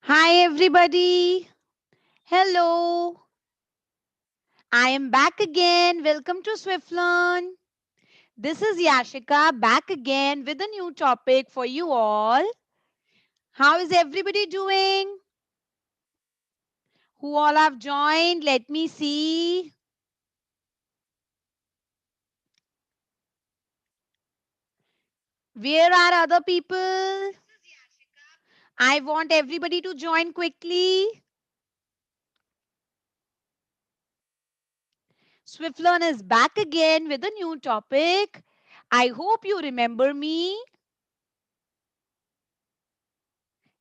Hi, everybody. Hello. I am back again. Welcome to Swiflearn. This is Yashika back again with a new topic for you all. How is everybody doing? Who all have joined? Let me see. Where are other people? I want everybody to join quickly. Swiflearn is back again with a new topic. I hope you remember me.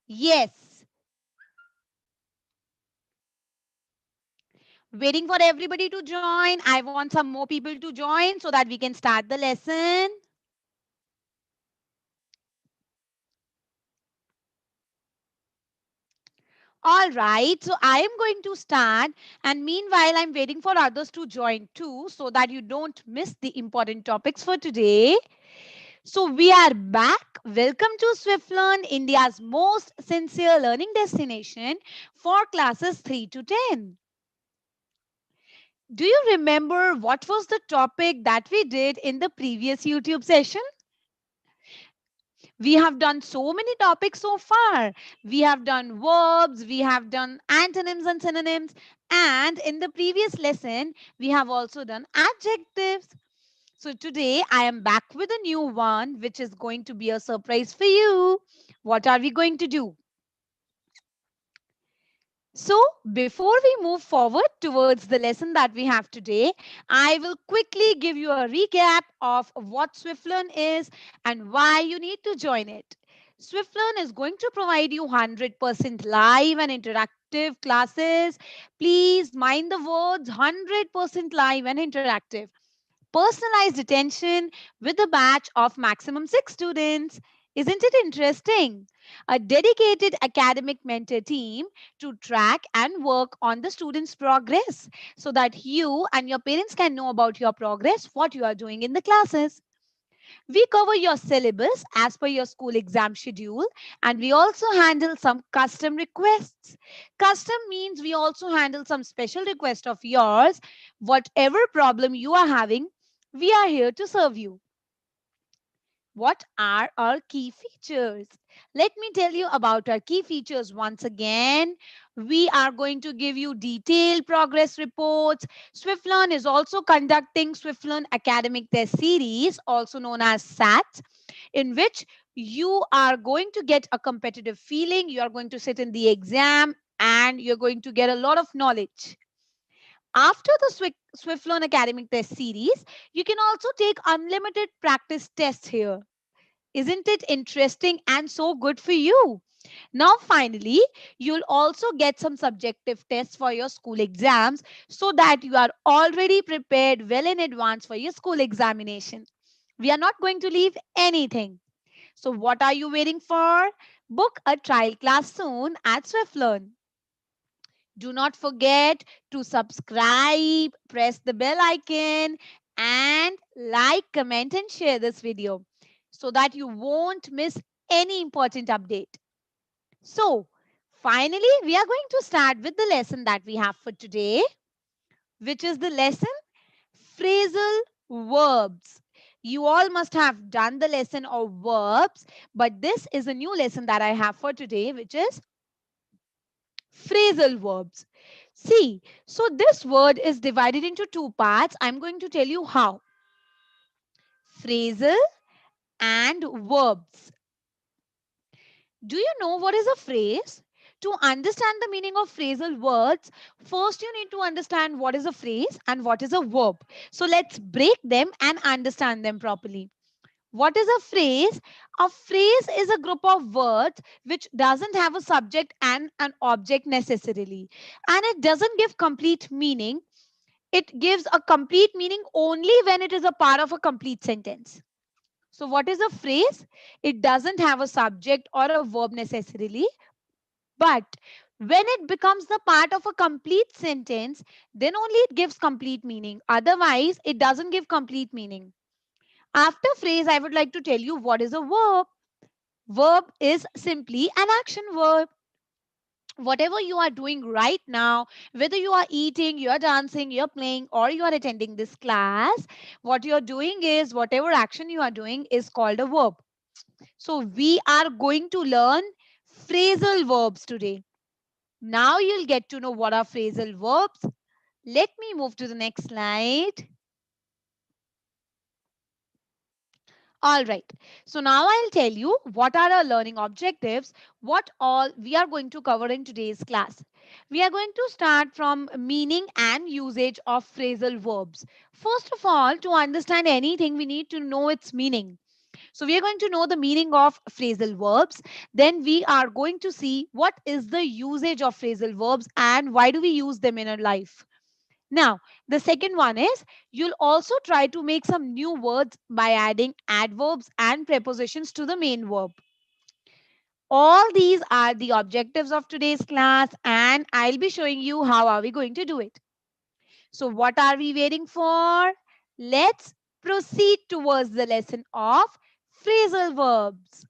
Yes. Waiting for everybody to join. I want some more people to join so that we can start the lesson. All right, so I am going to start, and meanwhile, I'm waiting for others to join too so that you don't miss the important topics for today. So, we are back. Welcome to Swiflearn, India's most sincere learning destination for classes 3 to 10. Do you remember what was the topic that we did in the previous YouTube session? We have done so many topics so far. We have done verbs, we have done antonyms and synonyms, and in the previous lesson, we have also done adjectives. So today I am back with a new one, which is going to be a surprise for you. What are we going to do? So, before we move forward towards the lesson that we have today, I will quickly give you a recap of what Swiflearn is and why you need to join it. Swiflearn is going to provide you 100% live and interactive classes. Please mind the words 100% live and interactive. Personalized attention with a batch of maximum 6 students. Isn't it interesting? A dedicated academic mentor team to track and work on the students' progress so that you and your parents can know about your progress, what you are doing in the classes. We cover your syllabus as per your school exam schedule, and we also handle some custom requests. Custom means we also handle some special request of yours. Whatever problem you are having, we are here to serve you. What are our key features? Let me tell you about our key features once again. We are going to give you detailed progress reports. Swiflearn is also conducting Swiflearn Academic Test Series, also known as SAT, in which you are going to get a competitive feeling. You are going to sit in the exam and you're going to get a lot of knowledge. After the Swiflearn Academic Test Series, you can also take unlimited practice tests here. Isn't it interesting and so good for you? Now, finally, you'll also get some subjective tests for your school exams so that you are already prepared well in advance for your school examination. We are not going to leave anything. So, what are you waiting for? Book a trial class soon at Swiflearn. Do not forget to subscribe, press the bell icon, and like, comment, and share this video so that you won't miss any important update. So, finally, we are going to start with the lesson that we have for today, which is the lesson Phrasal Verbs. You all must have done the lesson of verbs, but this is a new lesson that I have for today, which is phrasal verbs. See, so this word is divided into two parts. I'm going to tell you how. Phrasal and verbs. Do you know what is a phrase? To understand the meaning of phrasal words, first you need to understand what is a phrase and what is a verb. So let's break them and understand them properly. What is a phrase? A phrase is a group of words which doesn't have a subject and an object necessarily. And it doesn't give complete meaning. It gives a complete meaning only when it is a part of a complete sentence. So, what is a phrase? It doesn't have a subject or a verb necessarily, but when it becomes the part of a complete sentence, then only it gives complete meaning. Otherwise, it doesn't give complete meaning. After phrase, I would like to tell you what is a verb. Verb is simply an action verb. whatever you are doing right now, whether you are eating, you are dancing, you're playing, or you are attending this class, what you're doing is, whatever action you are doing is called a verb. So we are going to learn phrasal verbs today. Now you'll get to know what are phrasal verbs. Let me move to the next slide. All right. So now I'll tell you what are our learning objectives, what all we are going to cover in today's class. We are going to start from meaning and usage of phrasal verbs. First of all, to understand anything, we need to know its meaning. So we are going to know the meaning of phrasal verbs. Then we are going to see what is the usage of phrasal verbs and why do we use them in our life. Now, the second one is you'll also try to make some new words by adding adverbs and prepositions to the main verb. All these are the objectives of today's class and I'll be showing you how are we going to do it. So what are we waiting for? Let's proceed towards the lesson of phrasal verbs.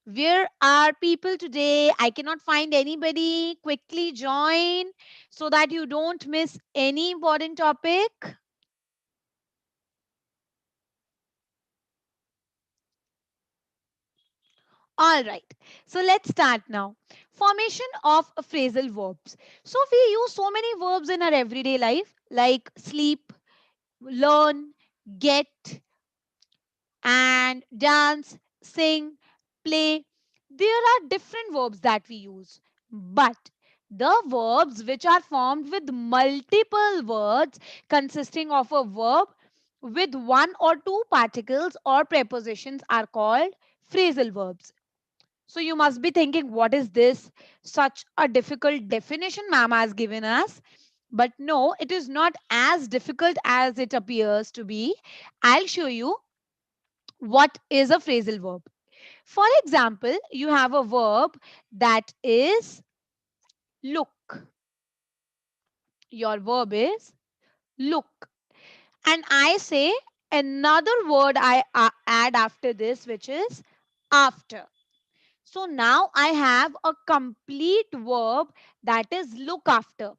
Where are people today? I cannot find anybody. Quickly join so that you don't miss any important topic. All right. So let's start now. Formation of phrasal verbs. So we use so many verbs in our everyday life like sleep, learn, get, and dance, sing, play. There are different verbs that we use. But the verbs which are formed with multiple words consisting of a verb with one or two particles or prepositions are called phrasal verbs. So you must be thinking, what is this? Such a difficult definition ma'am has given us. But no, it is not as difficult as it appears to be. I'll show you what is a phrasal verb. For example, you have a verb that is look. Your verb is look. And I say another word I add after this, which is after. So now I have a complete verb that is look after.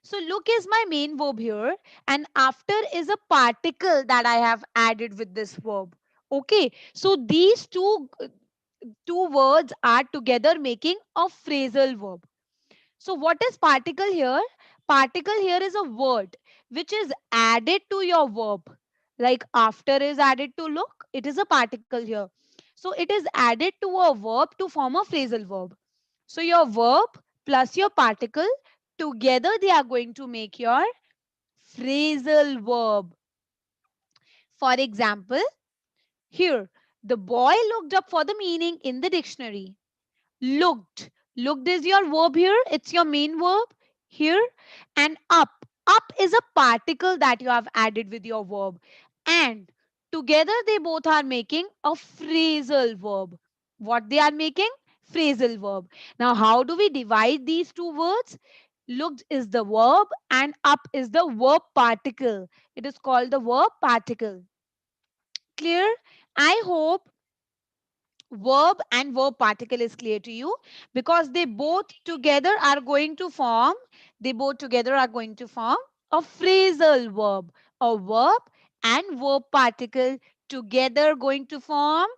So look is my main verb here and after is a particle that I have added with this verb. Okay, so these two words are together making a phrasal verb. So what is particle here? Particle here is a word which is added to your verb. Like after is added to look, it is a particle here. So it is added to a verb to form a phrasal verb. So your verb plus your particle together they are going to make your phrasal verb. For example, here the boy looked up for the meaning in the dictionary. Looked. Looked is your verb here. It's your main verb here. And up. Up is a particle that you have added with your verb. And together they both are making a phrasal verb. What they are making? Phrasal verb. Now, how do we divide these two words? Looked is the verb and up is the verb particle. It is called the verb particle. Clear? I hope verb and verb particle is clear to you because they both together are going to form a phrasal verb. A verb and verb particle together going to form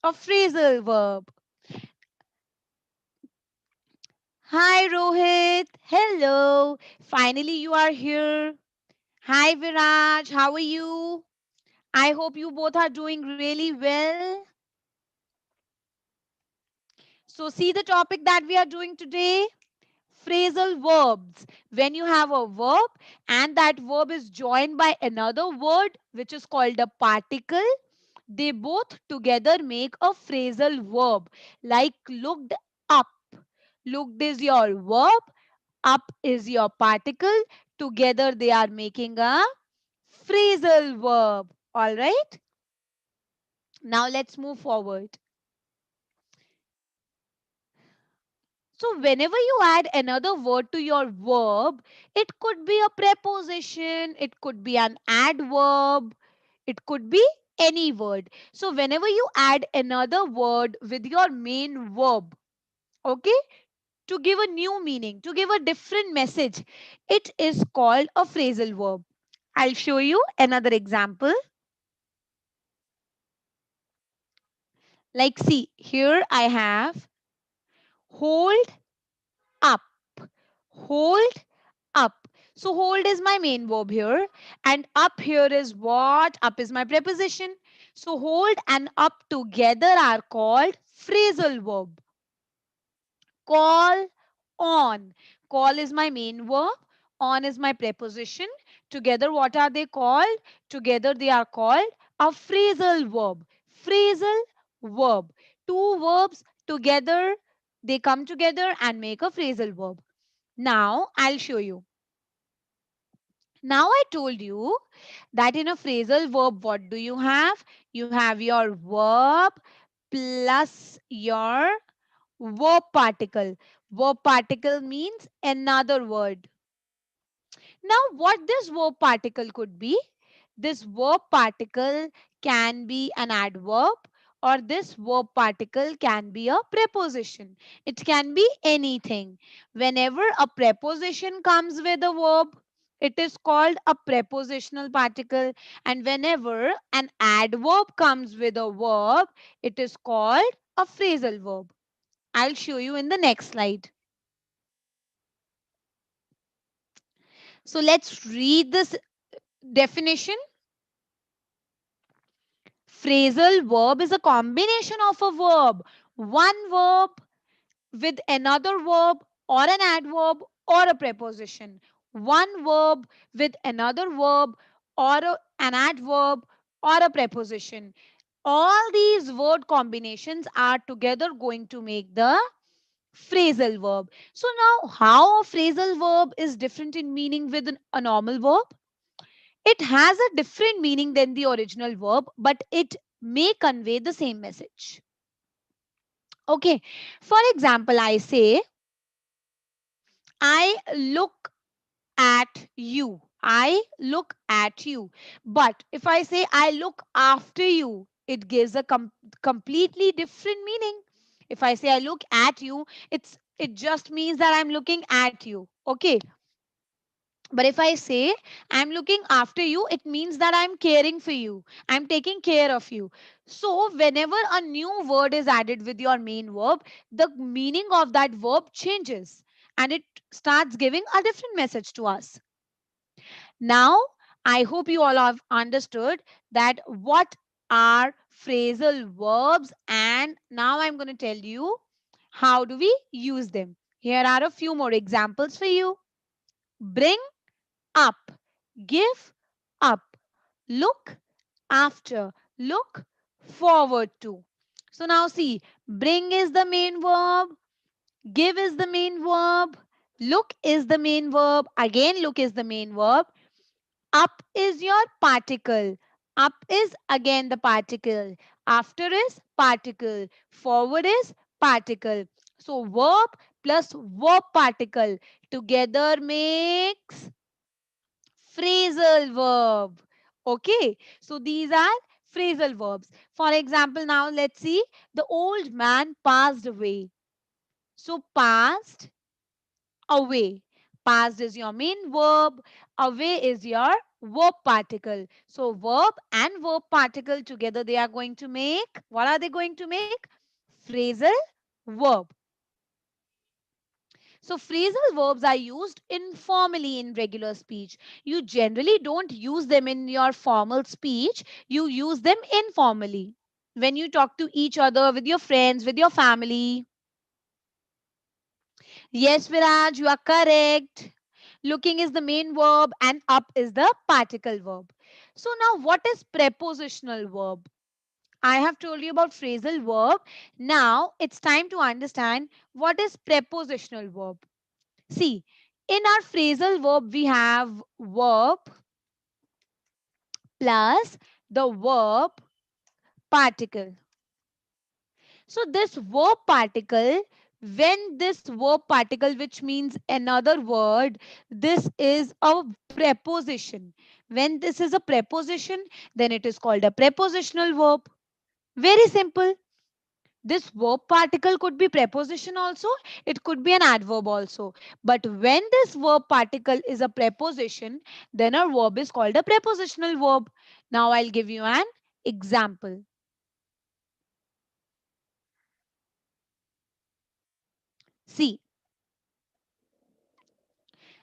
a phrasal verb. Hi Rohit, hello, finally you are here. Hi Viraj, how are you? I hope you both are doing really well. So see the topic that we are doing today, phrasal verbs. When you have a verb and that verb is joined by another word which is called a particle, they both together make a phrasal verb like looked up. Looked is your verb, up is your particle. Together they are making a phrasal verb. All right. Now let's move forward. So whenever you add another word to your verb, it could be a preposition, it could be an adverb, it could be any word. So whenever you add another word with your main verb, okay, to give a new meaning, to give a different message, it is called a phrasal verb. I'll show you another example. Like, see, here I have hold up. Hold up. So hold is my main verb here, and up here is what? Up is my preposition. So hold and up together are called phrasal verb. Call on. Call is my main verb. On is my preposition. Together, what are they called? Together, they are called a phrasal verb. Phrasal verb. Two verbs together, they come together and make a phrasal verb. Now, I'll show you. Now, I told you that in a phrasal verb, what do you have? You have your verb plus your verb particle. Verb particle means another word. Now, what this verb particle could be? This verb particle can be an adverb, or this verb particle can be a preposition. It can be anything. Whenever a preposition comes with a verb, it is called a prepositional particle. And whenever an adverb comes with a verb, it is called a phrasal verb. I'll show you in the next slide. So let's read this definition. Phrasal verb is a combination of a verb, one verb with another verb or an adverb or a preposition. One verb with another verb or an adverb or a preposition. All these word combinations are together going to make the phrasal verb. So now how a phrasal verb is different in meaning with a normal verb? It has a different meaning than the original verb, but it may convey the same message. Okay. For example, I say, I look at you. I look at you. But if I say, I look after you, it gives a completely different meaning. If I say, I look at you, it just means that I'm looking at you. Okay. But if I say I'm looking after you, it means that I'm caring for you. I'm taking care of you. So whenever a new word is added with your main verb, the meaning of that verb changes and it starts giving a different message to us. Now, I hope you all have understood that what are phrasal verbs, and now I'm going to tell you how do we use them. Here are a few more examples for you. Bring up, give up, look after, look forward to. So now see, bring is the main verb, give is the main verb, look is the main verb, again look is the main verb, up is your particle, up is again the particle, after is particle, forward is particle. So verb plus verb particle together makes phrasal verb. Okay, so these are phrasal verbs. For example, now let's see, the old man passed away. So passed away. Passed is your main verb, away is your verb particle. So verb and verb particle together, they are going to make, what are they going to make? Phrasal verb. So phrasal verbs are used informally in regular speech. You generally don't use them in your formal speech. You use them informally. When you talk to each other, with your friends, with your family. Yes, Viraj, you are correct. Looking is the main verb and up is the particle verb. So now what is prepositional verb? I have told you about phrasal verb. Now it's time to understand what is prepositional verb. See, in our phrasal verb, we have verb plus the verb particle. So this verb particle, when this verb particle, which means another word, this is a preposition. When this is a preposition, then it is called a prepositional verb. Very simple. This verb particle could be preposition also, it could be an adverb also. But when this verb particle is a preposition, then our verb is called a prepositional verb. Now I'll give you an example. See,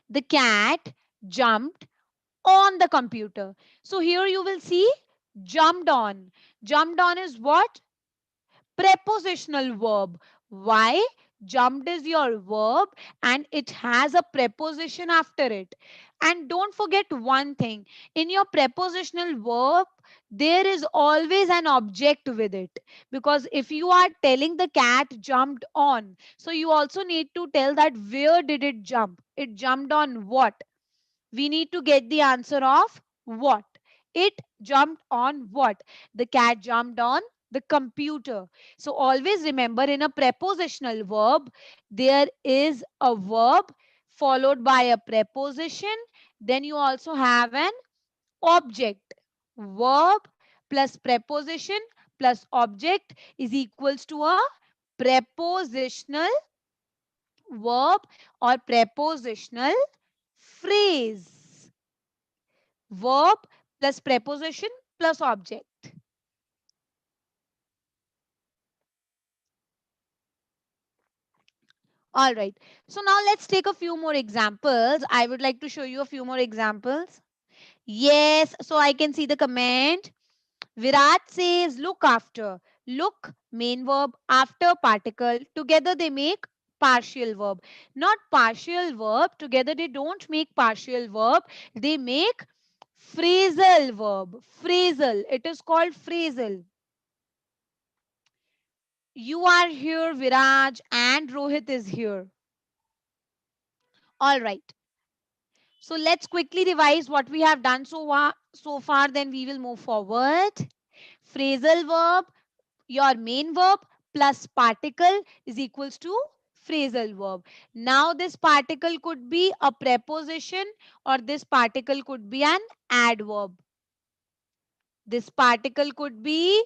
the cat jumped on the computer. So here you will see jumped on. Jumped on is what? Prepositional verb. Why? Jumped is your verb and it has a preposition after it. And don't forget one thing. In your prepositional verb, there is always an object with it. Because if you are telling the cat jumped on, so you also need to tell that where did it jump? It jumped on what? We need to get the answer of what. It jumped on what? The cat jumped on the computer. So always remember, in a prepositional verb, there is a verb followed by a preposition. Then you also have an object. Verb plus preposition plus object is equals to a prepositional verb or prepositional phrase. Verb plus preposition plus object. All right. So now let's take a few more examples. I would like to show you a few more examples. Yes. So I can see the comment. Virat says look after. Look, main verb, after particle. Together they make partial verb. Not partial verb. Together they don't make partial verb. They make phrasal verb. Phrasal. It is called phrasal. You are here, Viraj, and Rohit is here. All right. So let's quickly revise what we have done so far, then we will move forward. Phrasal verb, your main verb plus particle is equals to phrasal verb. Now this particle could be a preposition or this particle could be an adverb. This particle could be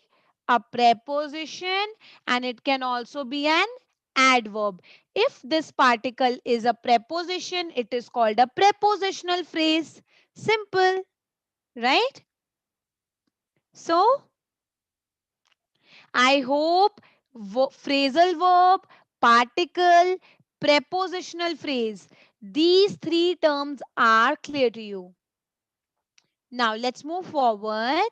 a preposition and it can also be an adverb. If this particle is a preposition, it is called a prepositional phrase. Simple, right? So, I hope phrasal verb, particle, prepositional phrase, these three terms are clear to you. Now, let's move forward.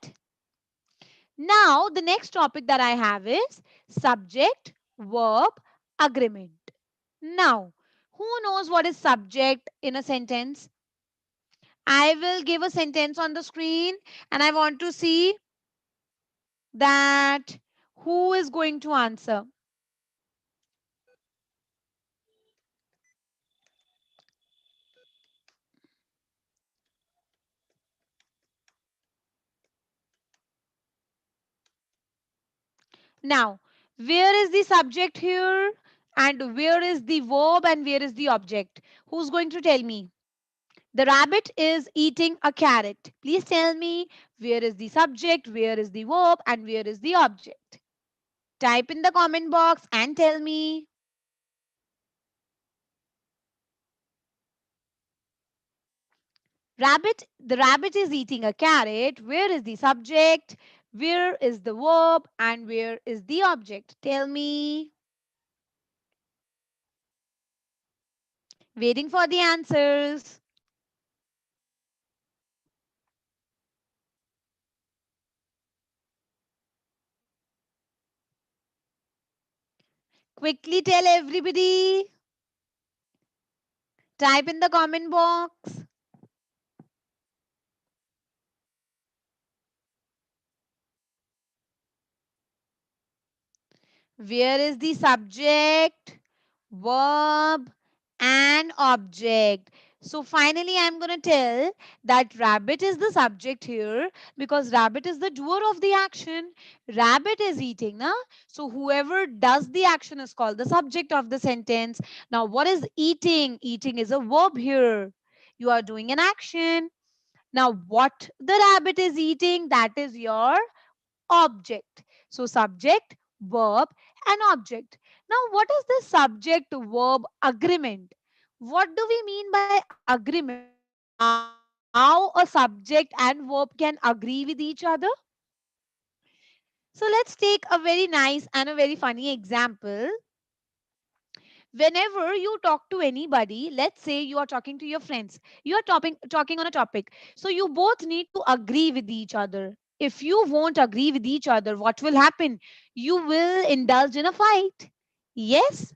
Now, the next topic that I have is subject verb agreement. Now, who knows what is subject in a sentence? I will give a sentence on the screen and I want to see that who is going to answer. Now, where is the subject here and where is the verb and where is the object? Who's going to tell me? The rabbit is eating a carrot. Please tell me where is the subject, where is the verb, and where is the object. Type in the comment box and tell me. The rabbit is eating a carrot. Where is the subject? Where is the verb? And where is the object? Tell me. Waiting for the answers. Quickly tell everybody. Type in the comment box. Where is the subject, verb, and object? So finally, I'm going to tell that rabbit is the subject here because rabbit is the doer of the action. Rabbit is eating, na? So whoever does the action is called the subject of the sentence. Now, what is eating? Eating is a verb here. You are doing an action. Now, what the rabbit is eating, that is your object. So subject, verb, an object. Now, what is the subject verb agreement? What do we mean by agreement? How a subject and verb can agree with each other? So let's take a very nice and a very funny example. Whenever you talk to anybody, let's say you are talking to your friends, you are talking on a topic, so you both need to agree with each other. If you won't agree with each other, what will happen? You will indulge in a fight. Yes.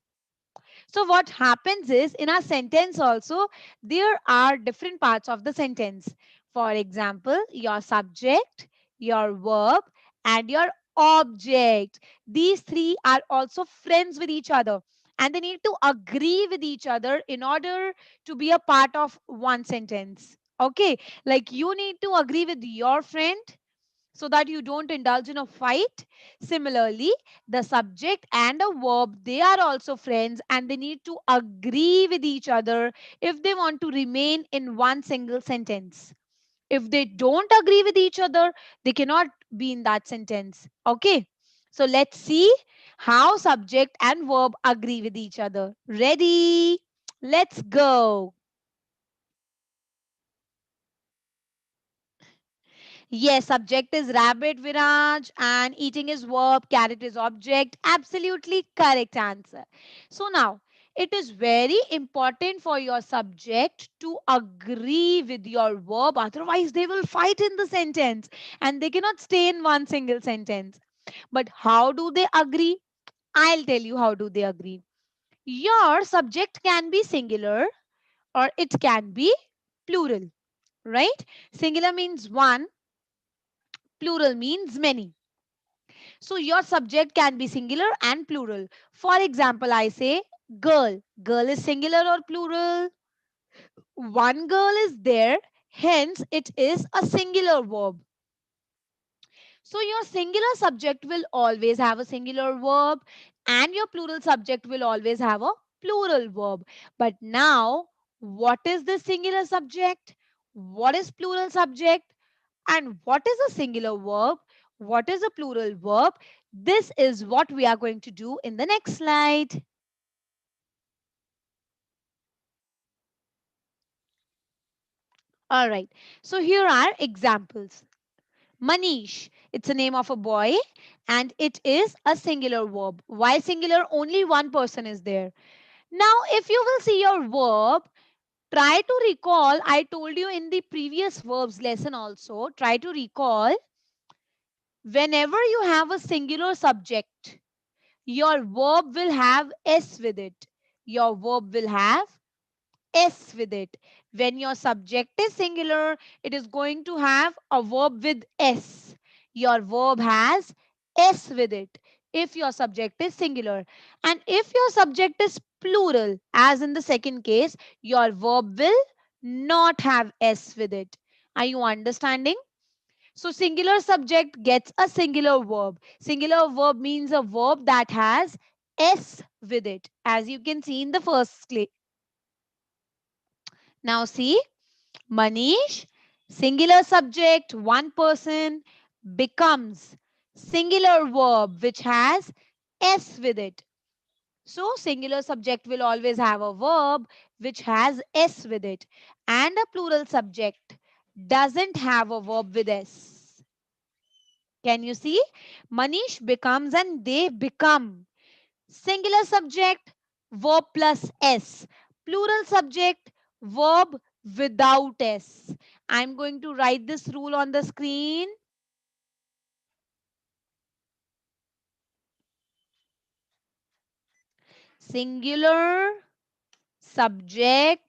So what happens is, in our sentence also, there are different parts of the sentence. For example, your subject, your verb, and your object. These three are also friends with each other, and they need to agree with each other in order to be a part of one sentence. Okay, like you need to agree with your friend so that you don't indulge in a fight. Similarly, the subject and a verb, they are also friends and they need to agree with each other if they want to remain in one single sentence. If they don't agree with each other, they cannot be in that sentence. Okay. So let's see how subject and verb agree with each other. Ready? Let's go. Yes, subject is rabbit, Viraj, and eating is verb, carrot is object. Absolutely correct answer. So now, it is very important for your subject to agree with your verb, otherwise, they will fight in the sentence and they cannot stay in one single sentence. But how do they agree? I'll tell you how do they agree. Your subject can be singular or it can be plural, right? Singular means one, plural means many. So your subject can be singular and plural. For example, I say girl. Girl is singular or plural? One girl is there, hence it is a singular verb. So your singular subject will always have a singular verb and your plural subject will always have a plural verb. But now, what is the singular subject? What is plural subject? And what is a singular verb? What is a plural verb? This is what we are going to do in the next slide. All right. So here are examples. Manish, it's a name of a boy and it is a singular verb. Why singular? Only one person is there. Now, if you will see your verb, try to recall. I told you in the previous verbs lesson also, try to recall whenever you have a singular subject, your verb will have S with it. Your verb will have S with it. When your subject is singular, it is going to have a verb with S. Your verb has S with it if your subject is singular. And if your subject is plural, as in the second case, your verb will not have S with it. Are you understanding? So singular subject gets a singular verb. Singular verb means a verb that has S with it, as you can see in the first clip. Now see, Manish, singular subject, one person, becomes singular verb which has S with it. So singular subject will always have a verb which has S with it. And a plural subject doesn't have a verb with S. Can you see? Manish becomes and they become. Singular subject, verb plus S. Plural subject, verb without S. I'm going to write this rule on the screen. Singular subject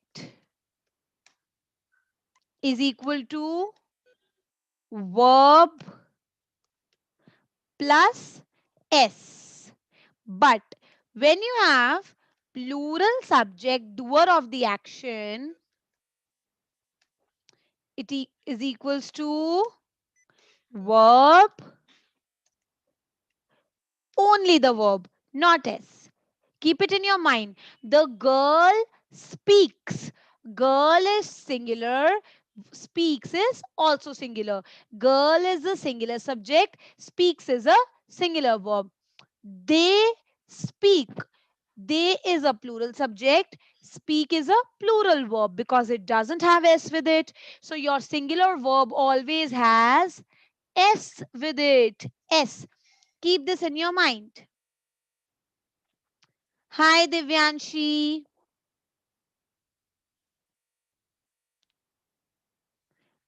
is equal to verb plus S. But when you have plural subject, doer of the action, is equals to verb, only the verb, not S. Keep it in your mind. The girl speaks. Girl is singular. Speaks is also singular. Girl is a singular subject. Speaks is a singular verb. They Speak. They is a plural subject. Speak is a plural verb because it doesn't have s with it. So your singular verb always has s with it. S. Keep this in your mind. Hi, Divyanshi.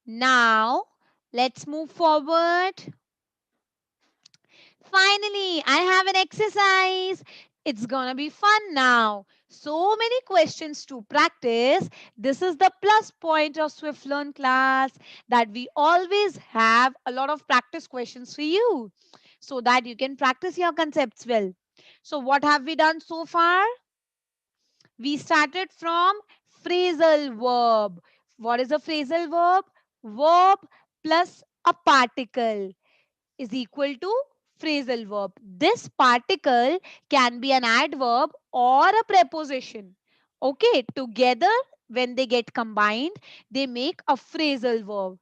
Now, let's move forward. Finally, I have an exercise. It's gonna be fun now. So many questions to practice. This is the plus point of Swiflearn class, that we always have a lot of practice questions for you so that you can practice your concepts well. So, what have we done so far? We started from phrasal verb. What is a phrasal verb? Verb plus a particle is equal to phrasal verb. This particle can be an adverb or a preposition. Okay, together when they get combined, they make a phrasal verb.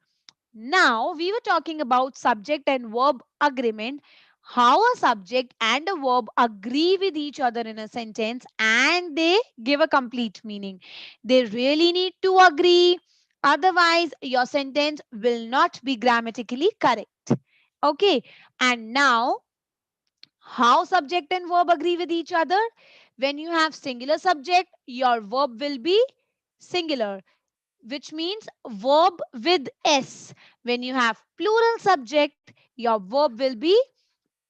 Now, we were talking about subject and verb agreement, how a subject and a verb agree with each other in a sentence and they give a complete meaning. They really need to agree, otherwise, your sentence will not be grammatically correct. Okay, and now, how subject and verb agree with each other? When you have singular subject, your verb will be singular, which means verb with s. When you have plural subject, your verb will be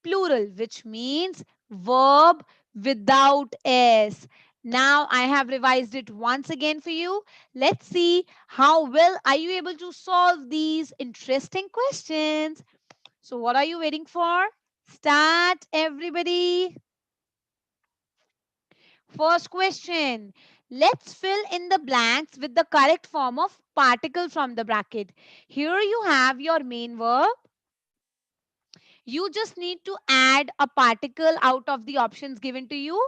plural, which means verb without s. Now I have revised it once again for you. Let's see how well are you able to solve these interesting questions. So what are you waiting for? Start, everybody. First question. Let's fill in the blanks with the correct form of particle from the bracket. Here you have your main verb. You just need to add a particle out of the options given to you.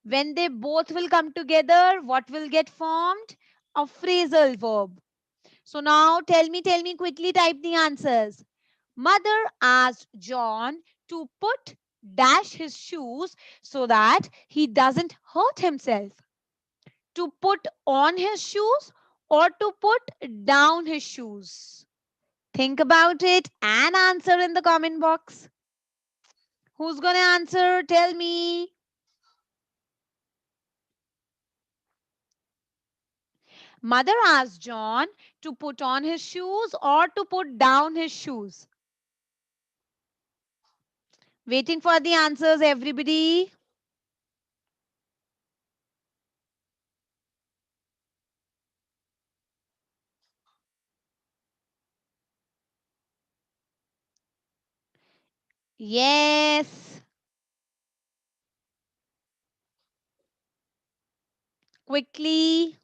When they both will come together, what will get formed? A phrasal verb. So now tell me quickly, type the answers. Mother asked John to put dash his shoes so that he doesn't hurt himself. To put on his shoes or to put down his shoes? Think about it and answer in the comment box. Who's going to answer? Tell me. Mother asked John to put on his shoes or to put down his shoes. Waiting for the answers, everybody. Yes. Quickly.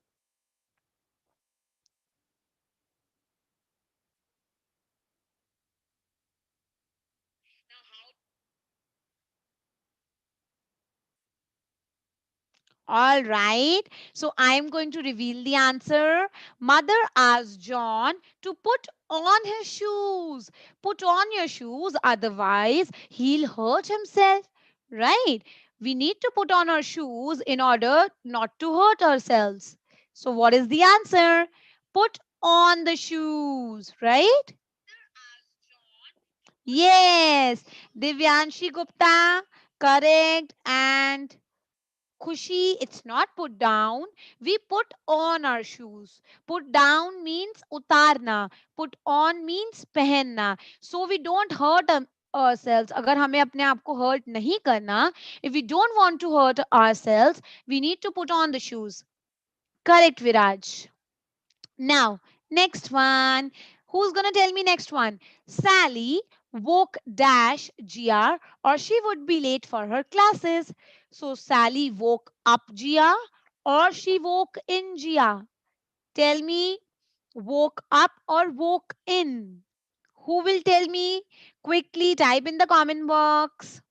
All right. So I'm going to reveal the answer. Mother asked John to put on his shoes. Put on your shoes, otherwise, he'll hurt himself. Right? We need to put on our shoes in order not to hurt ourselves. So, what is the answer? Put on the shoes, right? Yes. Divyanshi Gupta, correct. And Khushi, it's not put down. We put on our shoes. Put down means utarna. Put on means पहनना. So we don't hurt ourselves. अगर हमें अपने आप को hurt नहीं करना, if we don't want to hurt ourselves, we need to put on the shoes. Correct, Viraj. Now, next one. Who's gonna tell me next one? Sally woke dash Gia or she would be late for her classes. So Sally woke up Gia or she woke in Gia. Tell me, woke up or woke in? Who will tell me? Quickly type in the comment box.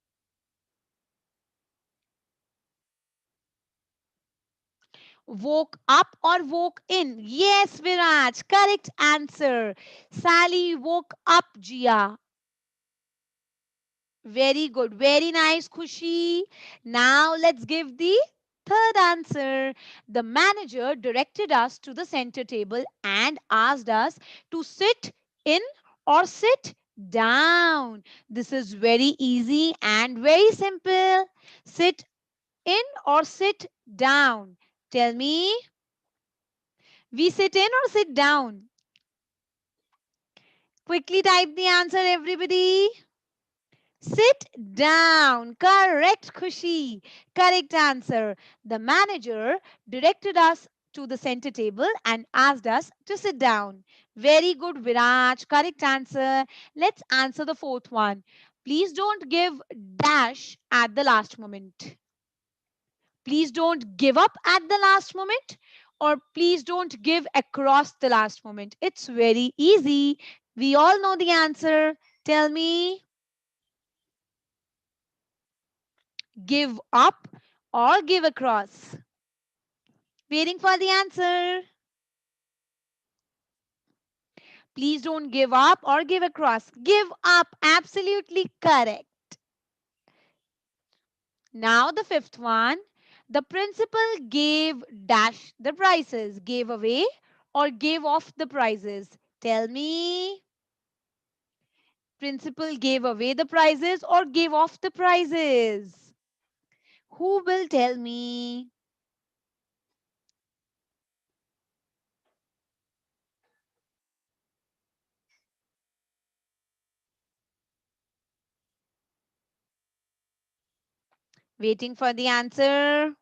Woke up or woke in? Yes, Viraj. Correct answer. Sally woke up Gia. Very good. Very nice, Khushi. Now let's give the third answer. The manager directed us to the center table and asked us to sit in or sit down. This is very easy and very simple. Sit in or sit down. Tell me, we sit in or sit down? Quickly type the answer, everybody. Sit down. Correct, Khushi. Correct answer. The manager directed us to the center table and asked us to sit down. Very good, Viraj. Correct answer. Let's answer the fourth one. Please don't give dash at the last moment. Please don't give up at the last moment, or please don't give across the last moment. It's very easy. We all know the answer. Tell me, give up or give across. Waiting for the answer. Please don't give up or give across. Give up. Absolutely correct. Now the fifth one. The principal gave dash the prices. Gave away or gave off the prizes. Tell me. Principal gave away the prizes or gave off the prizes? Who will tell me? Waiting for the answer.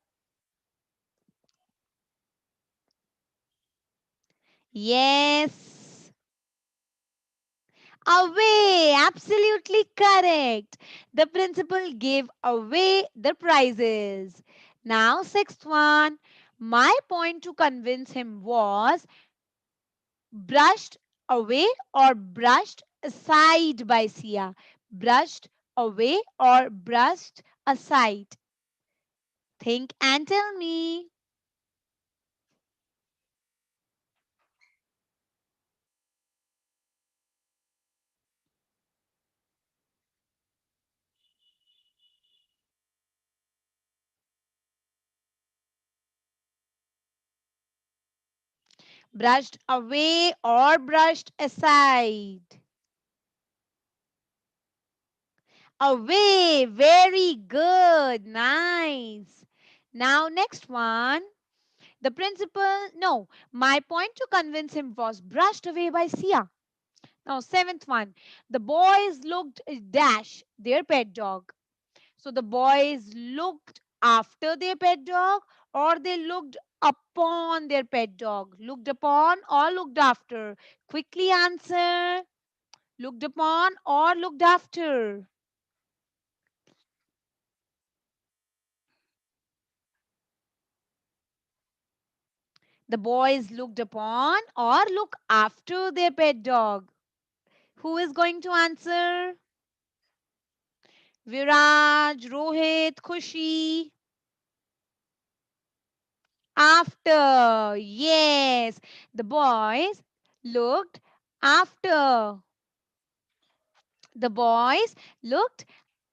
Yes. Away. Absolutely correct. The principal gave away the prizes. Now, sixth one. My point to convince him was brushed away or brushed aside by Sia. Brushed away or brushed aside. Think and tell me. Brushed away or brushed aside? Away. Very good. Nice. Now, next one. The principal, no, my point to convince him was brushed away by Sia. Now, seventh one. The boys looked dash their pet dog. So the boys looked after their pet dog or they looked upon their pet dog. Looked upon or looked after? Quickly answer. Looked upon or looked after? The boys looked upon or look after their pet dog. Who is going to answer? Viraj, Rohit, Khushi. After. Yes. The boys looked after. The boys looked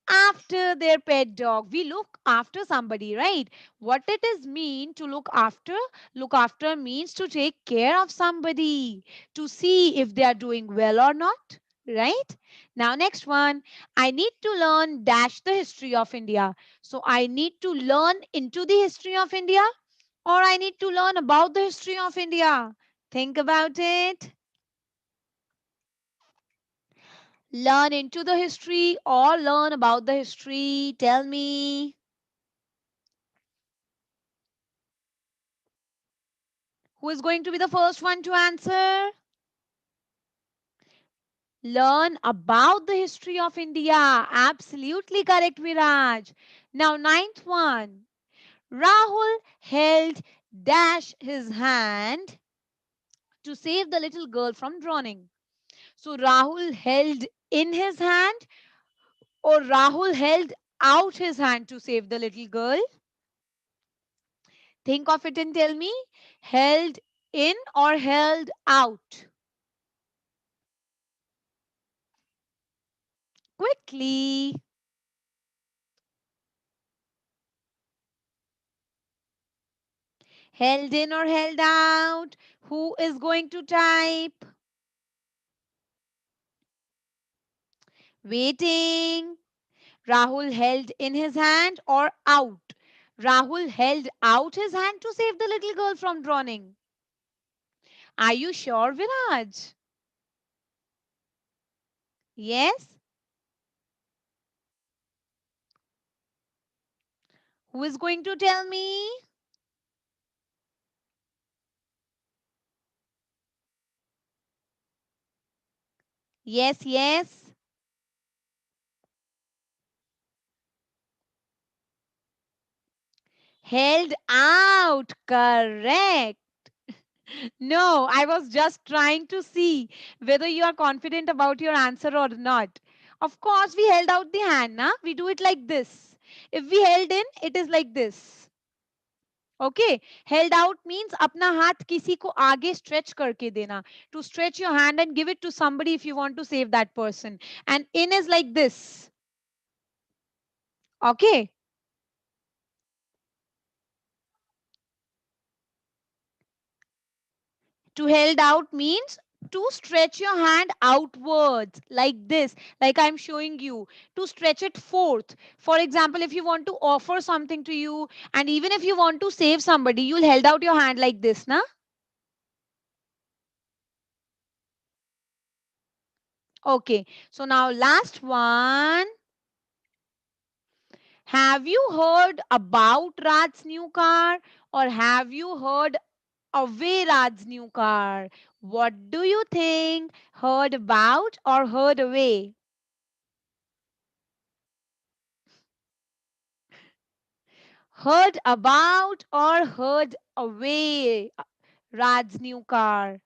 after their pet dog. We look after somebody, right? What it is mean to look after? Look after means to take care of somebody, to see if they are doing well or not, right? Now, next one. I need to learn dash the history of India. So I need to learn into the history of India, or I need to learn about the history of India. Think about it. Learn into the history or learn about the history. Tell me. Who is going to be the first one to answer? Learn about the history of India. Absolutely correct, Viraj. Now, ninth one. Rahul held dash his hand to save the little girl from drowning. So, Rahul held in his hand or Rahul held out his hand to save the little girl? Think of it and tell me. Held in or held out? Quickly. Held in or held out? Who is going to type? Waiting. Rahul held in his hand or out? Rahul held out his hand to save the little girl from drowning. Are you sure, Viraj? Yes? Who is going to tell me? Yes, yes. Held out. Correct. No, I was just trying to see whether you are confident about your answer or not. Of course, we held out the hand, na? We do it like this. If we held in, it is like this. Okay, held out means अपना हाथ किसी को आगे stretch करके देना. To stretch your hand and give it to somebody if you want to save that person. And in is like this. Okay. To held out means to stretch your hand outwards like this, like I'm showing you, to stretch it forth. For example, if you want to offer something to you, and even if you want to save somebody, you'll held out your hand like this, na? Okay, so now last one. Have you heard about Raj's new car, or have you heard away Raj's new car? What do you think? Heard about or heard away? Heard about or heard away Raj's new car?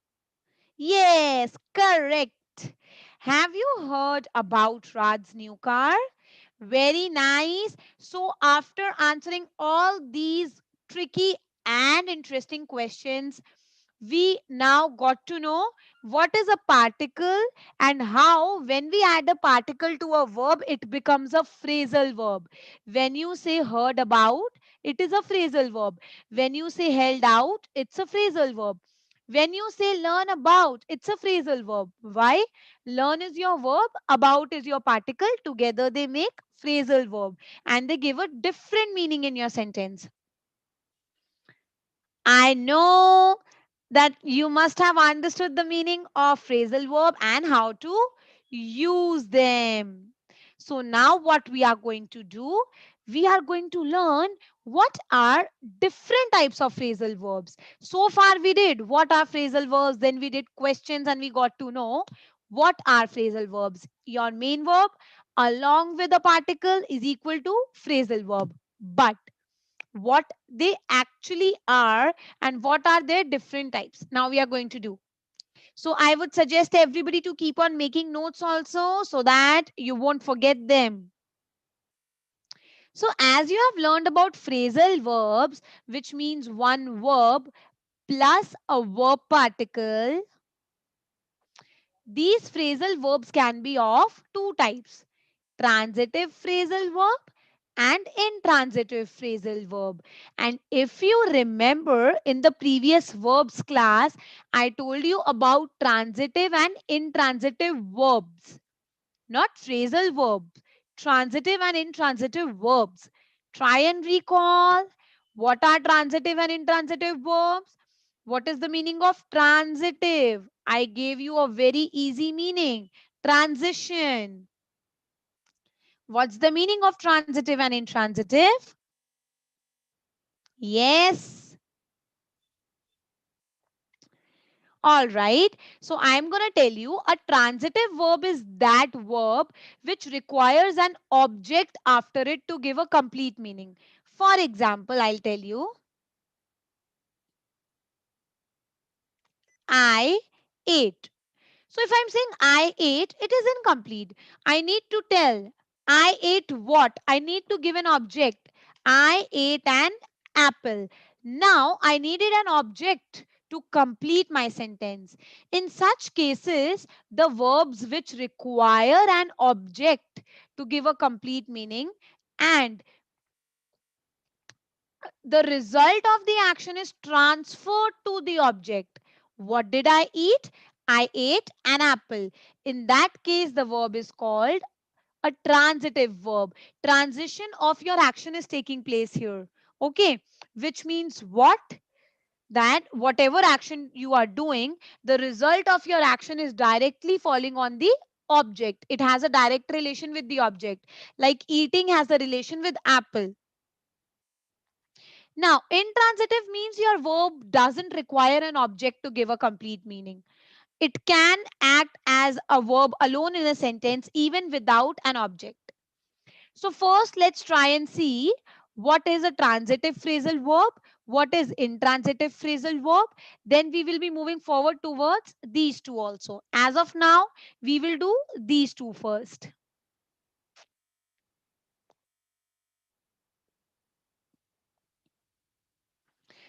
Yes, correct. Have you heard about Raj's new car? Very nice. So, after answering all these tricky and interesting questions, we now got to know what is a particle and how, when we add a particle to a verb, it becomes a phrasal verb. When you say heard about, it is a phrasal verb. When you say held out, it's a phrasal verb. When you say learn about, it's a phrasal verb. Why? Learn is your verb, about is your particle. Together they make phrasal verb and they give a different meaning in your sentence. I know that you must have understood the meaning of phrasal verb and how to use them. So now what we are going to do, we are going to learn what are different types of phrasal verbs. So far we did what are phrasal verbs, then we did questions and we got to know what are phrasal verbs. Your main verb along with a particle is equal to phrasal verb. But what they actually are and what are their different types. Now we are going to do. So I would suggest everybody to keep on making notes also so that you won't forget them. So as you have learned about phrasal verbs, which means one verb plus a verb particle, these phrasal verbs can be of two types: transitive phrasal verb and intransitive phrasal verb. And if you remember in the previous verbs class, I told you about transitive and intransitive verbs, not phrasal verbs, transitive and intransitive verbs. Try and recall what are transitive and intransitive verbs. What is the meaning of transitive? I gave you a very easy meaning: transition. What's the meaning of transitive and intransitive? Yes. All right. So I'm going to tell you a transitive verb is that verb which requires an object after it to give a complete meaning. For example, I'll tell you I ate. So if I'm saying I ate, it is incomplete. I need to tell I ate what? I need to give an object. I ate an apple. Now I needed an object to complete my sentence. In such cases, the verbs which require an object to give a complete meaning and The result of the action is transferred to the object. What did I eat? I ate an apple. In that case, the verb is called a transitive verb. Transition of your action is taking place here. Okay, which means what? That whatever action you are doing, the result of your action is directly falling on the object. It has a direct relation with the object. Like eating has a relation with apple. Now, intransitive means your verb doesn't require an object to give a complete meaning. It can act as a verb alone in a sentence even without an object. So first, let's try and see what is a transitive phrasal verb, what is intransitive phrasal verb. Then we will be moving forward towards these two also. As of now, we will do these two first.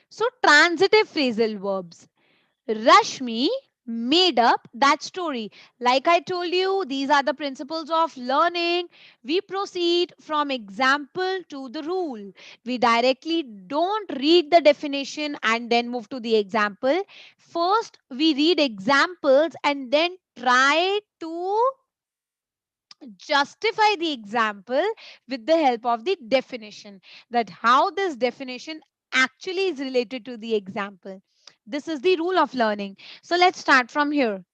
So transitive phrasal verbs. Rashmi made up that story. Like I told you, these are the principles of learning. We proceed from example to the rule. We directly don't read the definition and then move to the example. First, we read examples and then try to justify the example with the help of the definition, that how this definition actually is related to the example. This is the rule of learning. So let's start from here.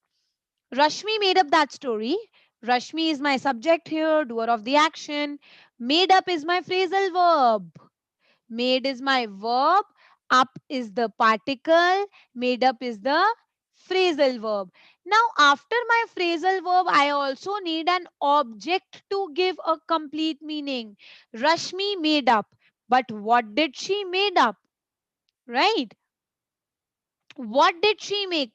Rashmi made up that story. Rashmi is my subject here, doer of the action. Made up is my phrasal verb. Made is my verb. Up is the particle. Made up is the phrasal verb. Now, after my phrasal verb, I also need an object to give a complete meaning. Rashmi made up. But what did she made up? Right? What did she make?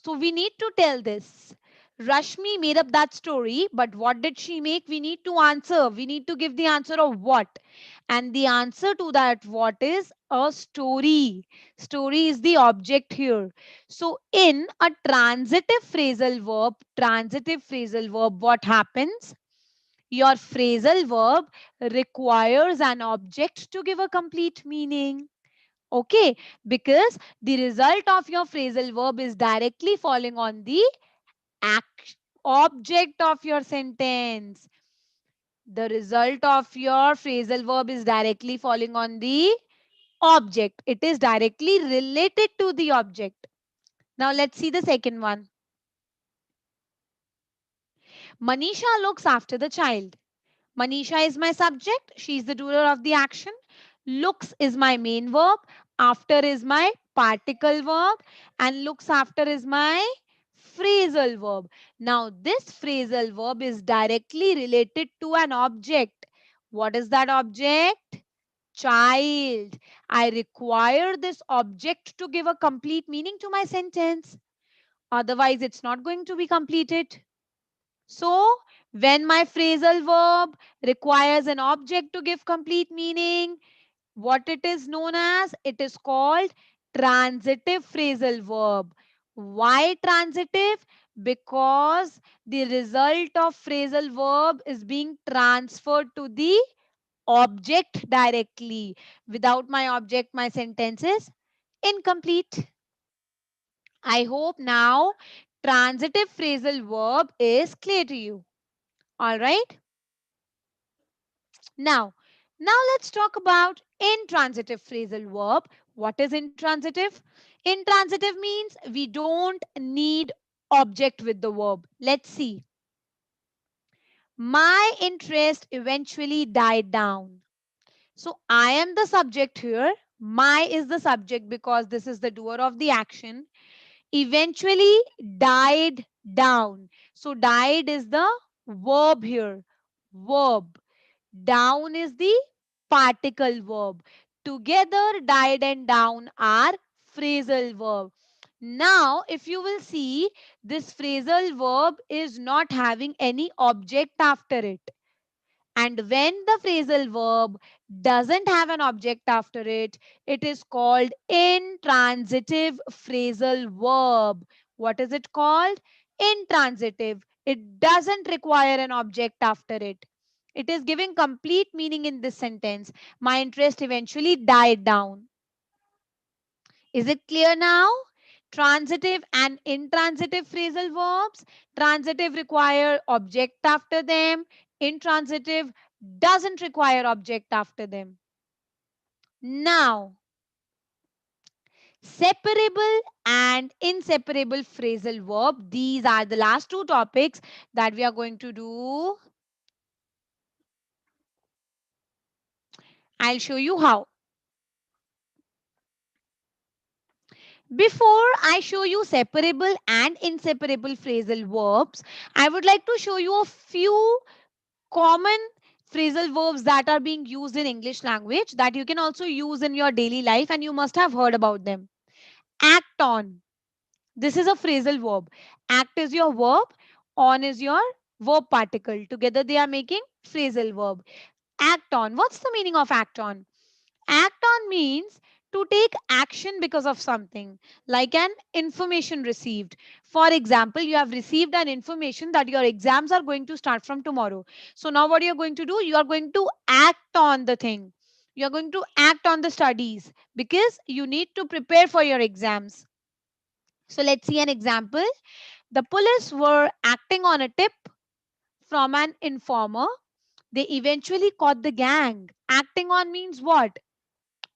So we need to tell this. Rashmi made up that story, but what did she make? We need to answer. We need to give the answer of what. And the answer to that what is a story. Story is the object here. So in a transitive phrasal verb, what happens? Your phrasal verb requires an object to give a complete meaning. Okay, because the result of your phrasal verb is directly falling on the object of your sentence. The result of your phrasal verb is directly falling on the object. It is directly related to the object. Now let's see the second one. Manisha looks after the child. Manisha is my subject. She is the doer of the action. Looks is my main verb. After is my particle verb. And looks after is my phrasal verb. Now, this phrasal verb is directly related to an object. What is that object? Child. I require this object to give a complete meaning to my sentence. Otherwise, it's not going to be completed. So, when my phrasal verb requires an object to give complete meaning, what it is known as? It is called transitive phrasal verb. Why transitive? Because the result of phrasal verb is being transferred to the object directly. Without my object, my sentence is incomplete. I hope now transitive phrasal verb is clear to you. All right. Now, let's talk about intransitive phrasal verb. What is intransitive? Intransitive means we don't need object with the verb. Let's see. My interest eventually died down. So I am the subject here. My is the subject because this is the doer of the action. Eventually died down. So died is the verb here. Verb. Down is the particle verb. Together, died and down are phrasal verb. Now, if you will see, this phrasal verb is not having any object after it. And when the phrasal verb doesn't have an object after it, it is called intransitive phrasal verb. What is it called? Intransitive. It doesn't require an object after it. It is giving complete meaning in this sentence. My interest eventually died down. Is it clear now? Transitive and intransitive phrasal verbs. Transitive require object after them. Intransitive doesn't require object after them. Now, separable and inseparable phrasal verb. These are the last two topics that we are going to do. I'll show you how. Before I show you separable and inseparable phrasal verbs, I would like to show you a few common phrasal verbs that are being used in English language that you can also use in your daily life and you must have heard about them. Act on. This is a phrasal verb. Act is your verb, on is your verb particle. Together they are making phrasal verb. Act on. What's the meaning of act on? Act on means to take action because of something, like an information received. For example, you have received an information that your exams are going to start from tomorrow. So now what you're going to do? You are going to act on the thing. You're going to act on the studies because you need to prepare for your exams. So let's see an example. The police were acting on a tip from an informer. They eventually caught the gang. Acting on means what?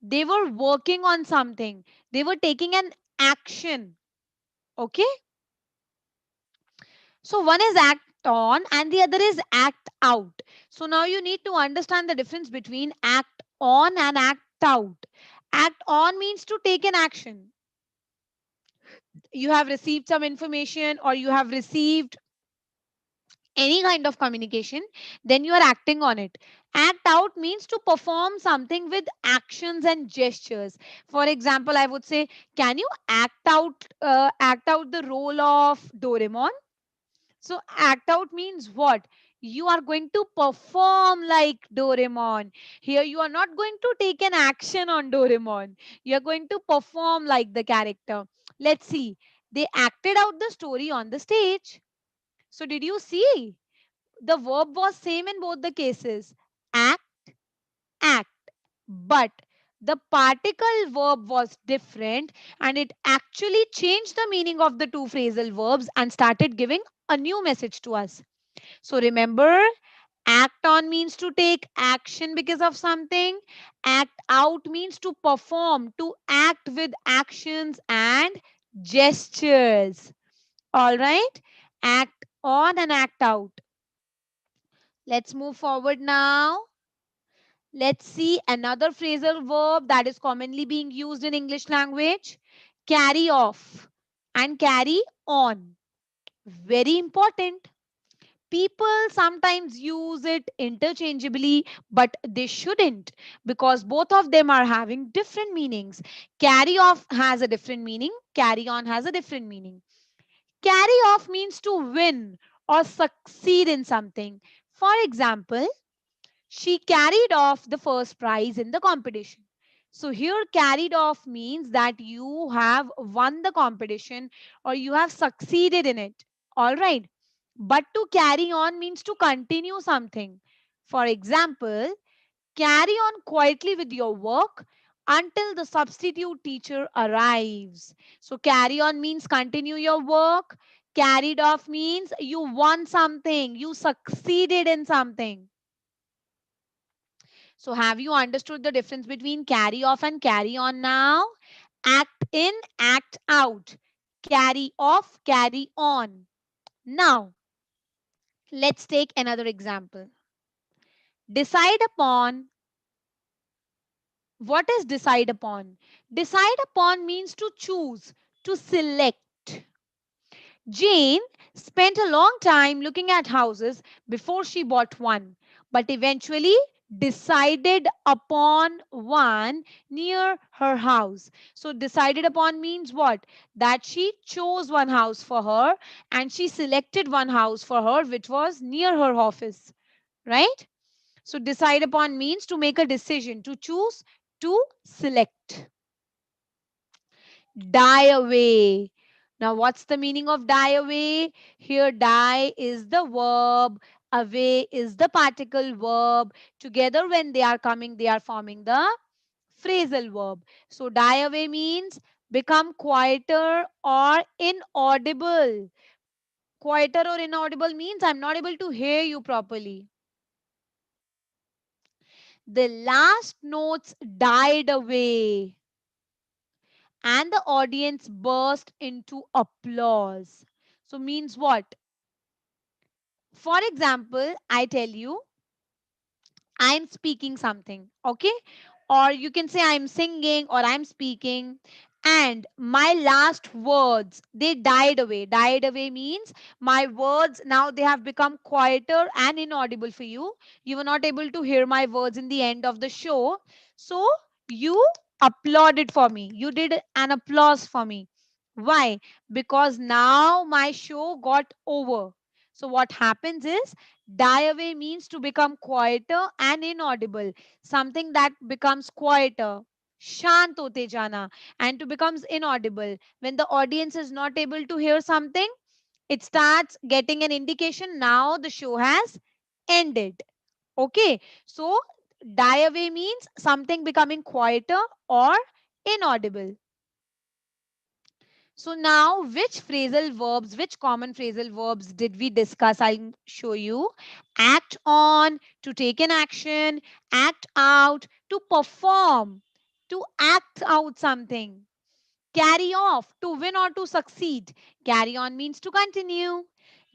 They were working on something. They were taking an action. Okay. So one is act on and the other is act out. So now you need to understand the difference between act on and act out. Act on means to take an action. You have received some information or you have received any kind of communication, then you are acting on it. Act out means to perform something with actions and gestures. For example, I would say, can you act out the role of Doraemon? So act out means what? You are going to perform like Doraemon. Here you are not going to take an action on Doraemon. You are going to perform like the character. Let's see. They acted out the story on the stage. So did you see? The verb was same in both the cases. Act, act. But the particle verb was different and it actually changed the meaning of the two phrasal verbs and started giving a new message to us. So remember, act on means to take action because of something. Act out means to perform, to act with actions and gestures. All right? Act on and act out. Let's move forward now. Let's see another phrasal verb that is commonly being used in English language. Carry off and carry on. Very important. People sometimes use it interchangeably, but they shouldn't because both of them are having different meanings. Carry off has a different meaning. Carry on has a different meaning. Carry off means to win or succeed in something. For example, she carried off the first prize in the competition. So here carried off means that you have won the competition or you have succeeded in it. All right. But to carry on means to continue something. For example, carry on quietly with your work until the substitute teacher arrives. So carry on means continue your work. Carried off means you won something, you succeeded in something. So have you understood the difference between carry off and carry on now? Act in, act out. Carry off, carry on. Now, let's take another example. Decide upon. What is decide upon? Decide upon means to choose, to select. Jane spent a long time looking at houses before she bought one, but eventually decided upon one near her house. So, decided upon means what? That she chose one house for her and she selected one house for her which was near her office, right? So, decide upon means to make a decision, to choose, to select. Die away. Now, what's the meaning of die away? Here, die is the verb. Away is the particle verb. Together, when they are coming, they are forming the phrasal verb. So die away means become quieter or inaudible. Quieter or inaudible means I'm not able to hear you properly. The last notes died away and the audience burst into applause. So means what? For example, I tell you, I'm speaking something, okay? Or you can say I'm singing or I'm speaking, and my last words they died away. Died away means my words now they have become quieter and inaudible for you. You were not able to hear my words in the end of the show. So you applauded for me. You did an applause for me. Why? Because now my show got over. So what happens is die away means to become quieter and inaudible. Something that becomes quieter, shant hote jana, and to becomes inaudible. When the audience is not able to hear something, it starts getting an indication now the show has ended. Okay, so die away means something becoming quieter or inaudible. So now, which phrasal verbs, which common phrasal verbs did we discuss? I'll show you. Act on, to take an action, act out, to perform, to act out something. Carry off, to win or to succeed. Carry on means to continue.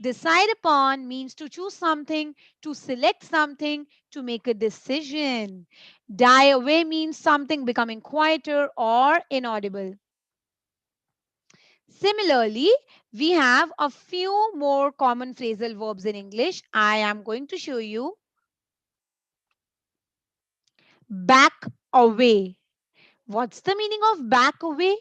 Decide upon means to choose something, to select something, to make a decision. Die away means something becoming quieter or inaudible. Similarly, we have a few more common phrasal verbs in English. I am going to show you. Back away. What's the meaning of back away?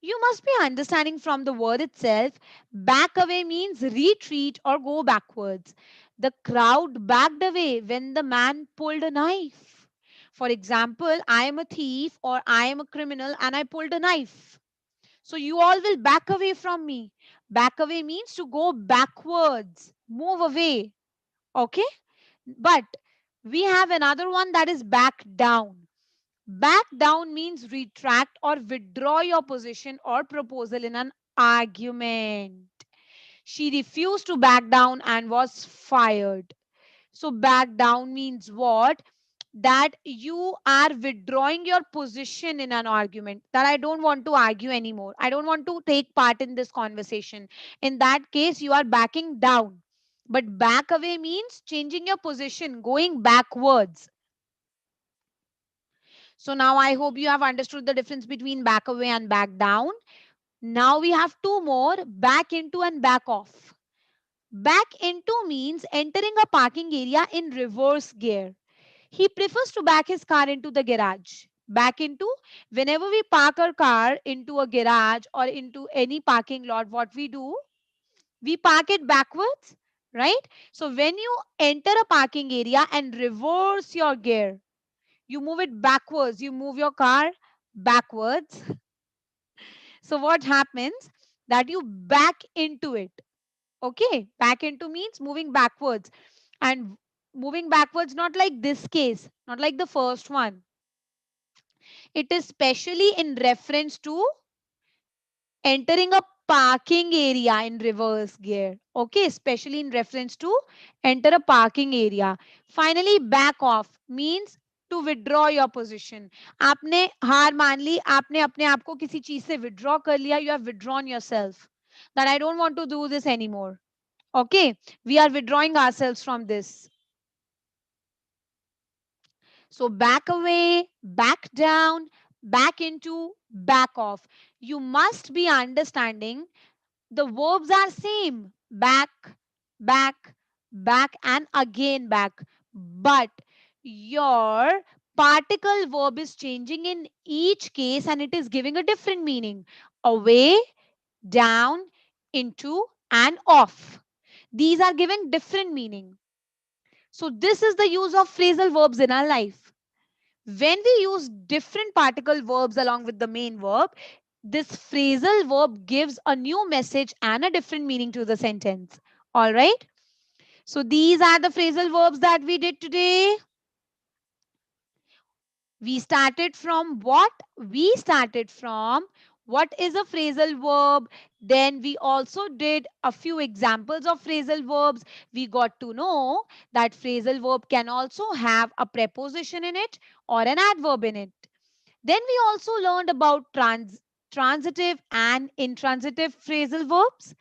You must be understanding from the word itself. Back away means retreat or go backwards. The crowd backed away when the man pulled a knife. For example, I am a thief or I am a criminal and I pulled a knife. So you all will back away from me. Back away means to go backwards, move away. Okay. But we have another one that is back down. Back down means retract or withdraw your position or proposal in an argument. She refused to back down and was fired. So back down means what? That you are withdrawing your position in an argument, that I don't want to argue anymore. I don't want to take part in this conversation. In that case, you are backing down. But back away means changing your position, going backwards. So now I hope you have understood the difference between back away and back down. Now we have two more, back into and back off. Back into means entering a parking area in reverse gear. He prefers to back his car into the garage. Back into, whenever we park our car into a garage or into any parking lot, what we do, we park it backwards, right? So when you enter a parking area and reverse your gear, you move it backwards, you move your car backwards. So what happens? That you back into it. Okay, back into means moving backwards. And moving backwards, not like this case, not like the first one. It is specially in reference to entering a parking area in reverse gear. Okay, especially in reference to enter a parking area. Finally, back off means to withdraw your position. आपने हार मान ली, आपने अपने आप को किसी चीज से withdraw कर लिया, you have withdrawn yourself. That I don't want to do this anymore. Okay, we are withdrawing ourselves from this. So back away, back down, back into, back off. You must be understanding the verbs are same. Back, back, back and again back. But your particle verb is changing in each case and it is giving a different meaning. Away, down, into and off. These are giving different meaning. So this is the use of phrasal verbs in our life. When we use different particle verbs along with the main verb, this phrasal verb gives a new message and a different meaning to the sentence. All right. So these are the phrasal verbs that we did today. We started from what? We started from what is a phrasal verb. Then we also did a few examples of phrasal verbs. We got to know that phrasal verb can also have a preposition in it or an adverb in it. Then we also learned about transitive and intransitive phrasal verbs.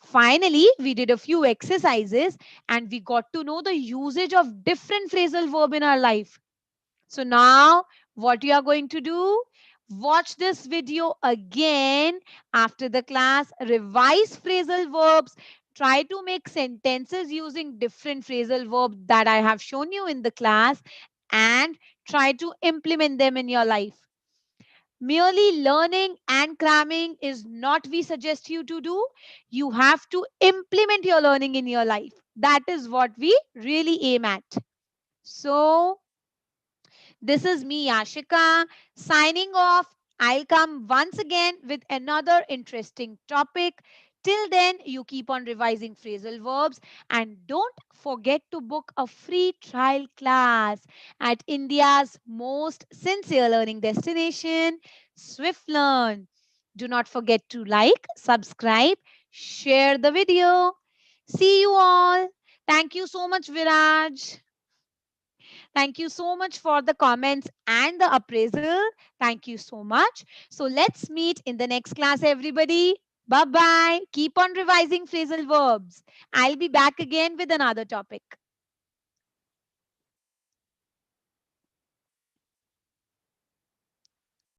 Finally, we did a few exercises and we got to know the usage of different phrasal verb in our life. So now what you are going to do, watch this video again after the class, revise phrasal verbs, try to make sentences using different phrasal verbs that I have shown you in the class, and try to implement them in your life. Merely learning and cramming is not we suggest you to do. You have to implement your learning in your life. That is what we really aim at. So this is me, Yashika, signing off. I'll come once again with another interesting topic. Till then, you keep on revising phrasal verbs and don't forget to book a free trial class at India's most sincere learning destination, Swiflearn. Do not forget to like, subscribe, share the video. See you all. Thank you so much, Viraj. Thank you so much for the comments and the appraisal. Thank you so much. So let's meet in the next class, everybody. Bye bye. Keep on revising phrasal verbs. I'll be back again with another topic.